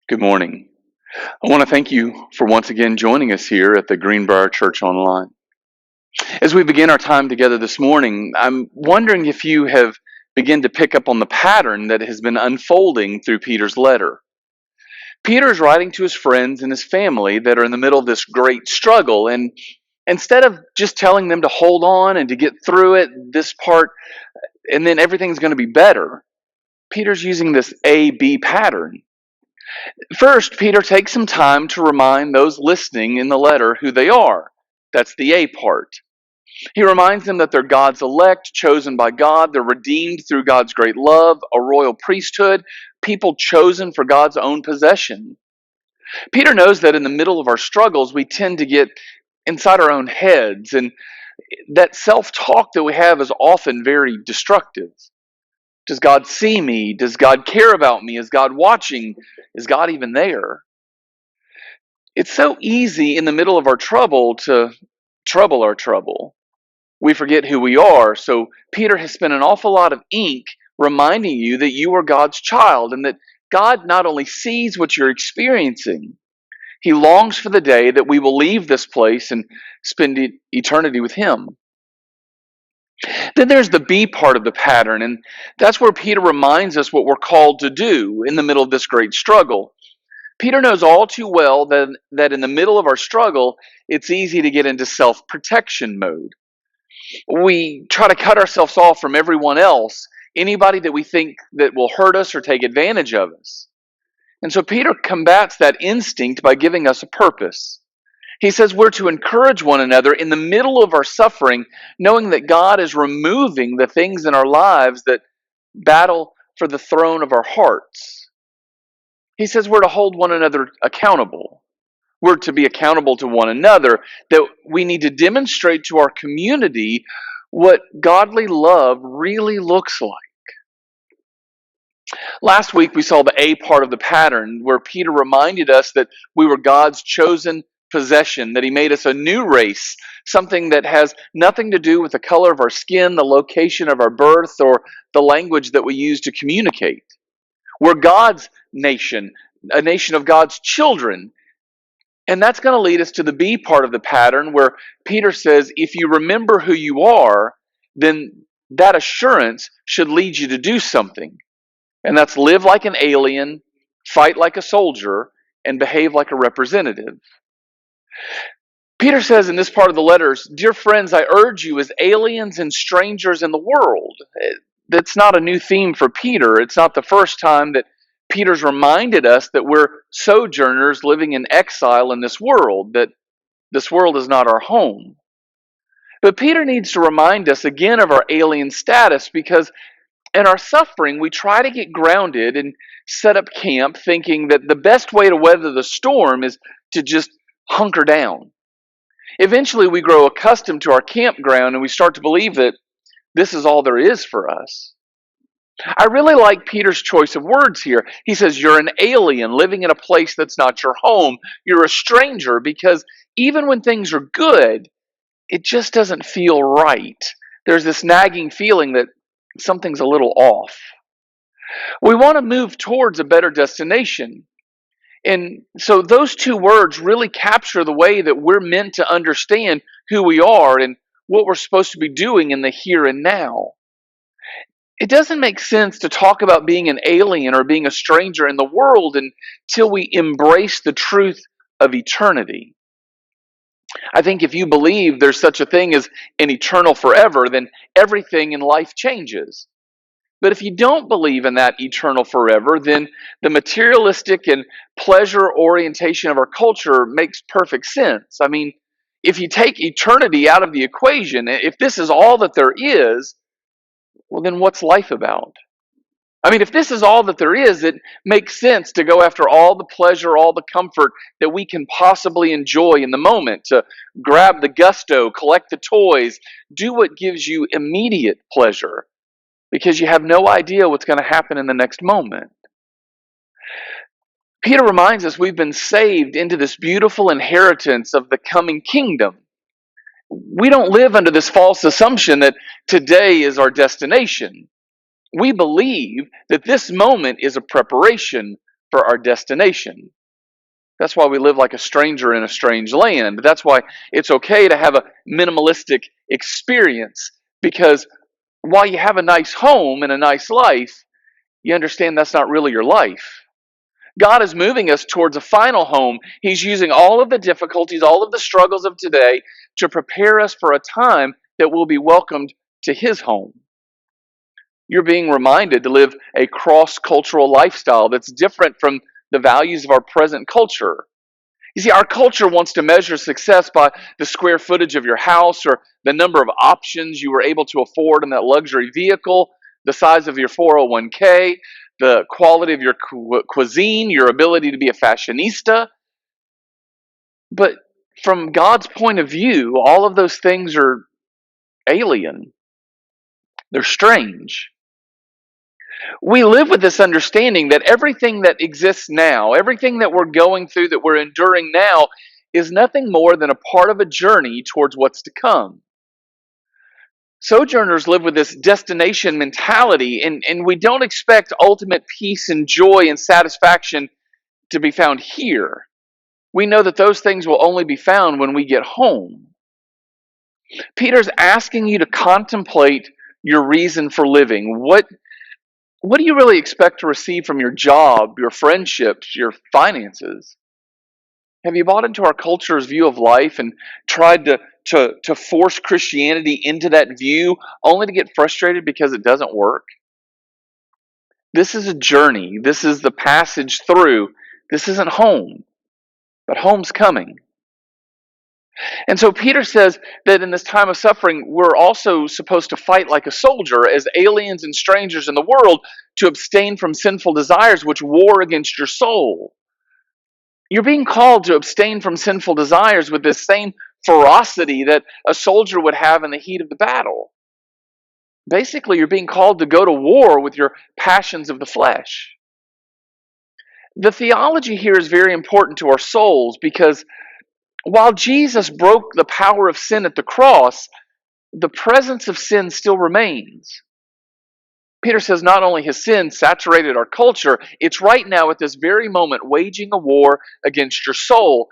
Good morning. I want to thank you for once again joining us here at the Greenbrier Church Online. As we begin our time together this morning, I'm wondering if you have begun to pick up on the pattern that has been unfolding through Peter's letter. Peter is writing to his friends and his family that are in the middle of this great struggle, and instead of just telling them to hold on and to get through it, this part, and then everything's going to be better, Peter's using this A-B pattern. First, Peter takes some time to remind those listening in the letter who they are. That's the A part. He reminds them that they're God's elect, chosen by God. They're redeemed through God's great love, a royal priesthood, people chosen for God's own possession. Peter knows that in the middle of our struggles, we tend to get inside our own heads, and that self-talk that we have is often very destructive. Does God see me? Does God care about me? Is God watching? Is God even there? It's so easy in the middle of our trouble to trouble our trouble. We forget who we are. So Peter has spent an awful lot of ink reminding you that you are God's child and that God not only sees what you're experiencing, He longs for the day that we will leave this place and spend eternity with Him. Then there's the B part of the pattern, and that's where Peter reminds us what we're called to do in the middle of this great struggle. Peter knows all too well that in the middle of our struggle, it's easy to get into self-protection mode. We try to cut ourselves off from everyone else, anybody that we think that will hurt us or take advantage of us. And so Peter combats that instinct by giving us a purpose. He says we're to encourage one another in the middle of our suffering, knowing that God is removing the things in our lives that battle for the throne of our hearts. He says we're to hold one another accountable. We're to be accountable to one another, that we need to demonstrate to our community what godly love really looks like. Last week we saw the A part of the pattern where Peter reminded us that we were God's chosen possession, that He made us a new race, something that has nothing to do with the color of our skin, the location of our birth, or the language that we use to communicate. We're God's nation, a nation of God's children. And that's going to lead us to the B part of the pattern where Peter says, if you remember who you are, then that assurance should lead you to do something. And that's live like an alien, fight like a soldier, and behave like a representative. Peter says in this part of the letters, dear friends, I urge you as aliens and strangers in the world. That's not a new theme for Peter. It's not the first time that Peter's reminded us that we're sojourners living in exile in this world, that this world is not our home. But Peter needs to remind us again of our alien status because in our suffering, we try to get grounded and set up camp thinking that the best way to weather the storm is to just hunker down. Eventually, we grow accustomed to our campground and we start to believe that this is all there is for us. I really like Peter's choice of words here. He says, you're an alien living in a place that's not your home. You're a stranger because even when things are good, it just doesn't feel right. There's this nagging feeling that something's a little off. We want to move towards a better destination. And so those two words really capture the way that we're meant to understand who we are and what we're supposed to be doing in the here and now. It doesn't make sense to talk about being an alien or being a stranger in the world until we embrace the truth of eternity. I think if you believe there's such a thing as an eternal forever, then everything in life changes. But if you don't believe in that eternal forever, then the materialistic and pleasure orientation of our culture makes perfect sense. I mean, if you take eternity out of the equation, if this is all that there is, well, then what's life about? I mean, if this is all that there is, it makes sense to go after all the pleasure, all the comfort that we can possibly enjoy in the moment, to grab the gusto, collect the toys, do what gives you immediate pleasure, because you have no idea what's going to happen in the next moment. Peter reminds us we've been saved into this beautiful inheritance of the coming kingdom. We don't live under this false assumption that today is our destination. We believe that this moment is a preparation for our destination. That's why we live like a stranger in a strange land. That's why it's okay to have a minimalistic experience, because while you have a nice home and a nice life, you understand that's not really your life. God is moving us towards a final home. He's using all of the difficulties, all of the struggles of today to prepare us for a time that will be welcomed to His home. You're being reminded to live a cross-cultural lifestyle that's different from the values of our present culture. You see, our culture wants to measure success by the square footage of your house, or the number of options you were able to afford in that luxury vehicle, the size of your 401k, the quality of your cuisine, your ability to be a fashionista. But from God's point of view, all of those things are alien. They're strange. We live with this understanding that everything that exists now, everything that we're going through, that we're enduring now, is nothing more than a part of a journey towards what's to come. Sojourners live with this destination mentality, and we don't expect ultimate peace and joy and satisfaction to be found here. We know that those things will only be found when we get home. Peter's asking you to contemplate your reason for living. What do you really expect to receive from your job, your friendships, your finances? Have you bought into our culture's view of life and tried to force Christianity into that view only to get frustrated because it doesn't work? This is a journey. This is the passage through. This isn't home, but home's coming. And so Peter says that in this time of suffering, we're also supposed to fight like a soldier as aliens and strangers in the world, to abstain from sinful desires which war against your soul. You're being called to abstain from sinful desires with this same ferocity that a soldier would have in the heat of the battle. Basically, you're being called to go to war with your passions of the flesh. The theology here is very important to our souls, because while Jesus broke the power of sin at the cross, the presence of sin still remains. Peter says not only has sin saturated our culture, it's right now at this very moment waging a war against your soul.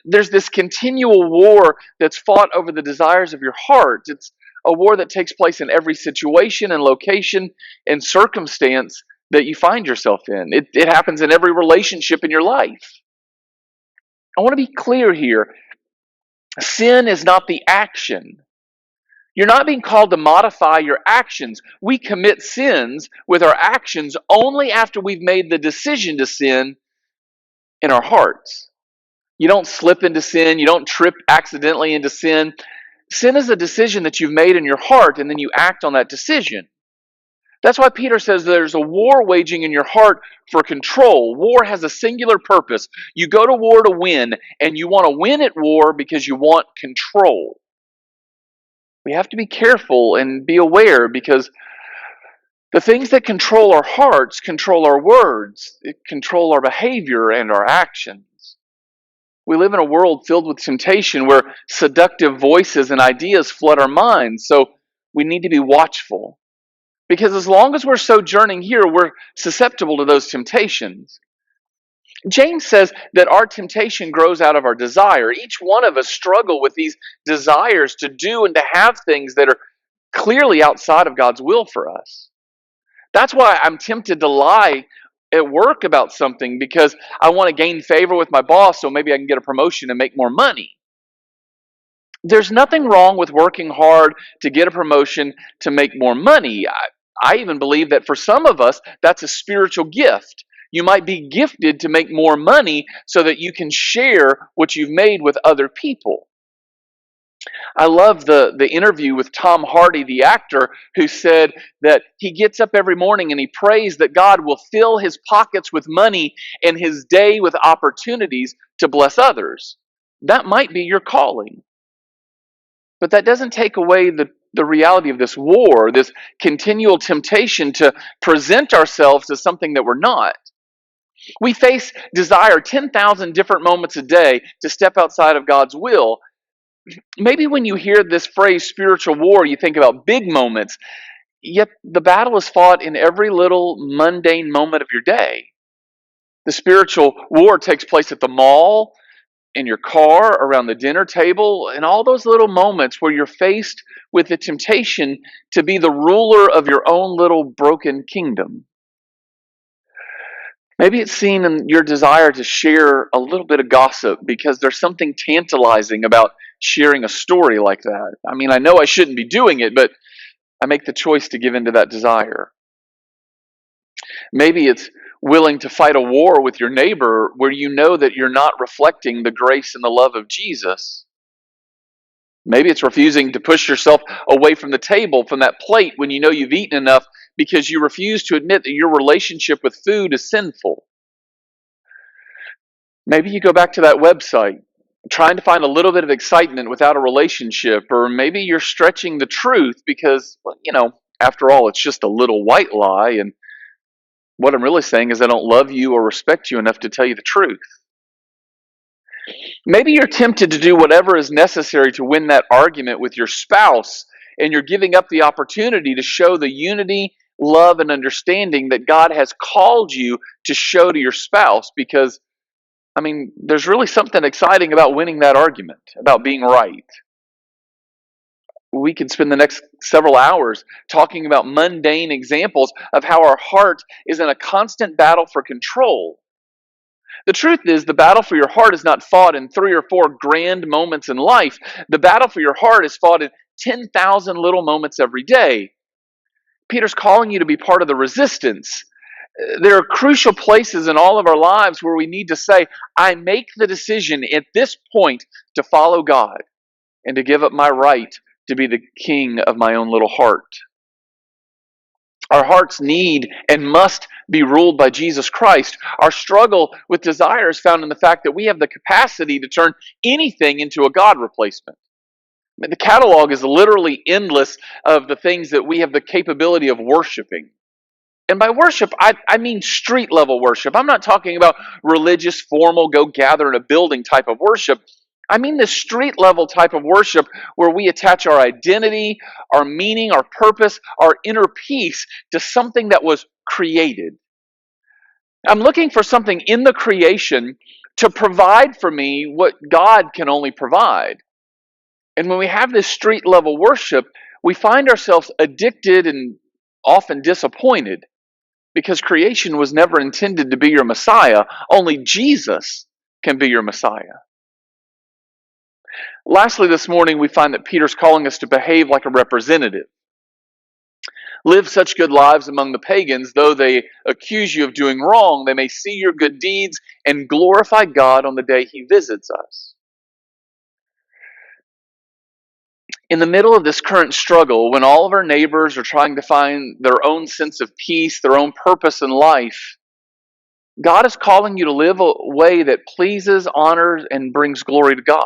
There's this continual war that's fought over the desires of your heart. It's a war that takes place in every situation and location and circumstance that you find yourself in. It happens in every relationship in your life. I want to be clear here. Sin is not the action. You're not being called to modify your actions. We commit sins with our actions only after we've made the decision to sin in our hearts. You don't slip into sin. You don't trip accidentally into sin. Sin is a decision that you've made in your heart, and then you act on that decision. That's why Peter says there's a war waging in your heart for control. War has a singular purpose. You go to war to win, and you want to win at war because you want control. We have to be careful and be aware, because the things that control our hearts control our words, control our behavior and our actions. We live in a world filled with temptation where seductive voices and ideas flood our minds, so we need to be watchful. Because as long as we're sojourning here, we're susceptible to those temptations. James says that our temptation grows out of our desire. Each one of us struggle with these desires to do and to have things that are clearly outside of God's will for us. That's why I'm tempted to lie at work about something, because I want to gain favor with my boss so maybe I can get a promotion and make more money. There's nothing wrong with working hard to get a promotion to make more money. I even believe that for some of us, that's a spiritual gift. You might be gifted to make more money so that you can share what you've made with other people. I love the interview with Tom Hardy, the actor, who said that he gets up every morning and he prays that God will fill his pockets with money and his day with opportunities to bless others. That might be your calling. But that doesn't take away the reality of this war, this continual temptation to present ourselves as something that we're not. We face desire 10,000 different moments a day to step outside of God's will. Maybe when you hear this phrase spiritual war, you think about big moments, yet the battle is fought in every little mundane moment of your day. The spiritual war takes place at the mall, in your car, around the dinner table, and all those little moments where you're faced with the temptation to be the ruler of your own little broken kingdom. Maybe it's seen in your desire to share a little bit of gossip because there's something tantalizing about sharing a story like that. I mean, I know I shouldn't be doing it, but I make the choice to give into that desire. Maybe it's willing to fight a war with your neighbor where you know that you're not reflecting the grace and the love of Jesus. Maybe it's refusing to push yourself away from the table, from that plate, when you know you've eaten enough because you refuse to admit that your relationship with food is sinful. Maybe you go back to that website, trying to find a little bit of excitement without a relationship, or maybe you're stretching the truth because, well, after all, it's just a little white lie, and what I'm really saying is I don't love you or respect you enough to tell you the truth. Maybe you're tempted to do whatever is necessary to win that argument with your spouse, and you're giving up the opportunity to show the unity, love, and understanding that God has called you to show to your spouse because, there's really something exciting about winning that argument, about being right. We could spend the next several hours talking about mundane examples of how our heart is in a constant battle for control. The truth is, the battle for your heart is not fought in 3 or 4 grand moments in life. The battle for your heart is fought in 10,000 little moments every day. Peter's calling you to be part of the resistance. There are crucial places in all of our lives where we need to say, I make the decision at this point to follow God and to give up my right to be the king of my own little heart. Our hearts need and must be ruled by Jesus Christ. Our struggle with desire is found in the fact that we have the capacity to turn anything into a God replacement. The catalog is literally endless of the things that we have the capability of worshiping. And by worship, I mean street level worship. I'm not talking about religious, formal, go gather in a building type of worship. I mean the street level type of worship where we attach our identity, our meaning, our purpose, our inner peace to something that was created. I'm looking for something in the creation to provide for me what God can only provide. And when we have this street level worship, we find ourselves addicted and often disappointed because creation was never intended to be your Messiah. Only Jesus can be your Messiah. Lastly, this morning, we find that Peter's calling us to behave like a representative. Live such good lives among the pagans, though they accuse you of doing wrong, they may see your good deeds and glorify God on the day He visits us. In the middle of this current struggle, when all of our neighbors are trying to find their own sense of peace, their own purpose in life, God is calling you to live a way that pleases, honors, and brings glory to God.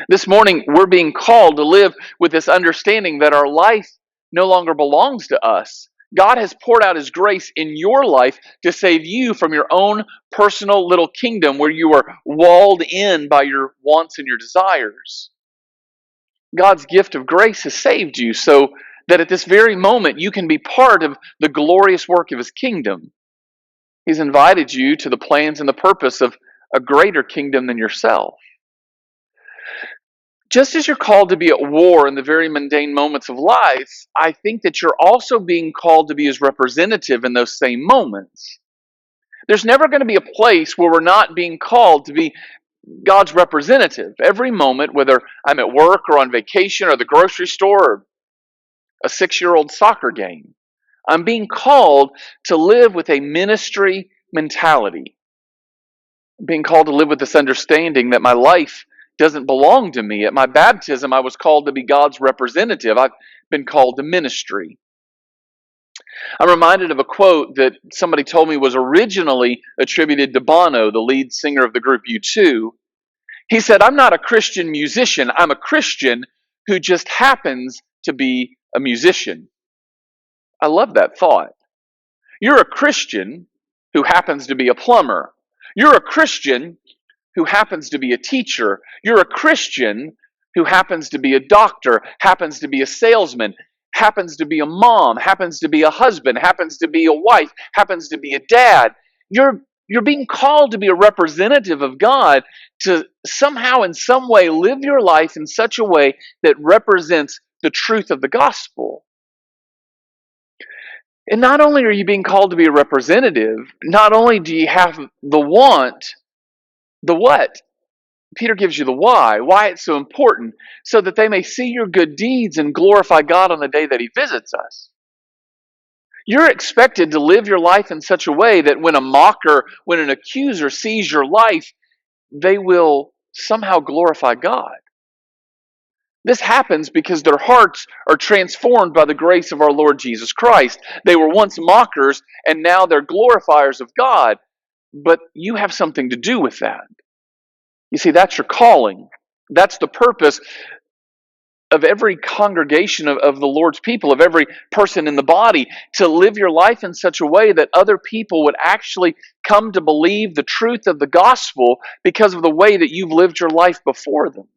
This morning, we're being called to live with this understanding that our life no longer belongs to us. God has poured out His grace in your life to save you from your own personal little kingdom where you are walled in by your wants and your desires. God's gift of grace has saved you so that at this very moment you can be part of the glorious work of His kingdom. He's invited you to the plans and the purpose of a greater kingdom than yourself. Just as you're called to be at war in the very mundane moments of life, I think that you're also being called to be His representative in those same moments. There's never going to be a place where we're not being called to be God's representative. Every moment, whether I'm at work or on vacation or the grocery store or a 6-year-old soccer game, I'm being called to live with a ministry mentality. I'm being called to live with this understanding that my life doesn't belong to me. At my baptism, I was called to be God's representative. I've been called to ministry. I'm reminded of a quote that somebody told me was originally attributed to Bono, the lead singer of the group U2. He said, I'm not a Christian musician. I'm a Christian who just happens to be a musician. I love that thought. You're a Christian who happens to be a plumber. You're a Christian who happens to be a teacher. You're a Christian who happens to be a doctor, happens to be a salesman, happens to be a mom, happens to be a husband, happens to be a wife, happens to be a dad. You're You're being called to be a representative of God, to somehow, in some way, live your life in such a way that represents the truth of the gospel. And not only are you being called to be a representative, not only do you have the want, the what? Peter gives you the why it's so important, so that they may see your good deeds and glorify God on the day that He visits us. You're expected to live your life in such a way that when a mocker, when an accuser sees your life, they will somehow glorify God. This happens because their hearts are transformed by the grace of our Lord Jesus Christ. They were once mockers, and now they're glorifiers of God, but you have something to do with that. You see, that's your calling. That's the purpose of every congregation of the Lord's people, of every person in the body, to live your life in such a way that other people would actually come to believe the truth of the gospel because of the way that you've lived your life before them.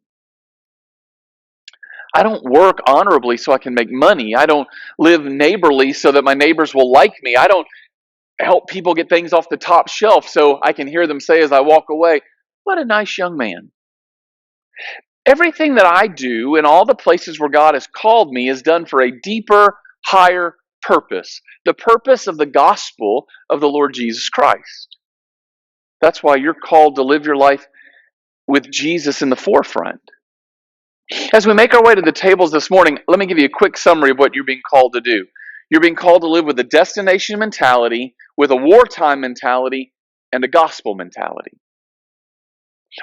I don't work honorably so I can make money. I don't live neighborly so that my neighbors will like me. I don't help people get things off the top shelf so I can hear them say as I walk away, "What a nice young man." Everything that I do in all the places where God has called me is done for a deeper, higher purpose. The purpose of the gospel of the Lord Jesus Christ. That's why you're called to live your life with Jesus in the forefront. As we make our way to the tables this morning, let me give you a quick summary of what you're being called to do. You're being called to live with a destination mentality, with a wartime mentality, and a gospel mentality.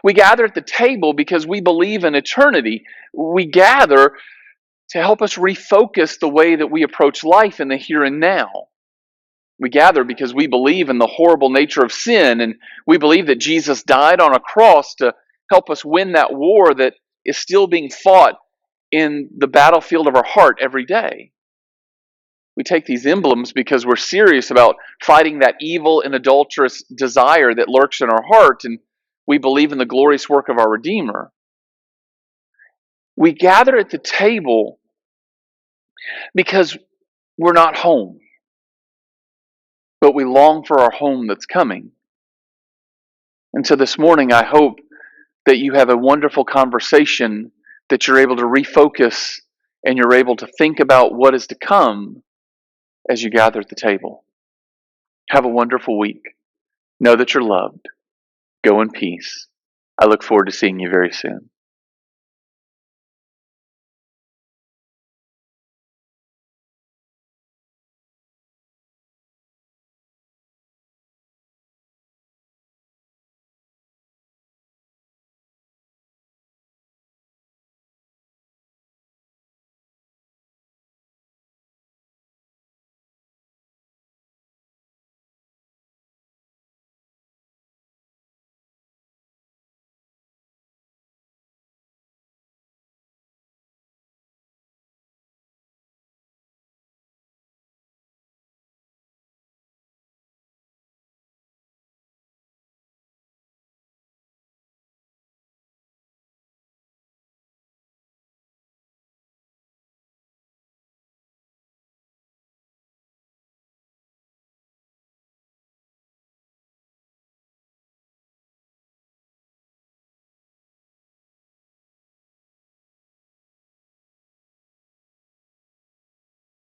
We gather at the table because we believe in eternity. We gather to help us refocus the way that we approach life in the here and now. We gather because we believe in the horrible nature of sin, and we believe that Jesus died on a cross to help us win that war that is still being fought in the battlefield of our heart every day. We take these emblems because we're serious about fighting that evil and adulterous desire that lurks in our heart, and we believe in the glorious work of our Redeemer. We gather at the table because we're not home, but we long for our home that's coming. And so this morning, I hope that you have a wonderful conversation, that you're able to refocus and you're able to think about what is to come as you gather at the table. Have a wonderful week. Know that you're loved. Go in peace. I look forward to seeing you very soon.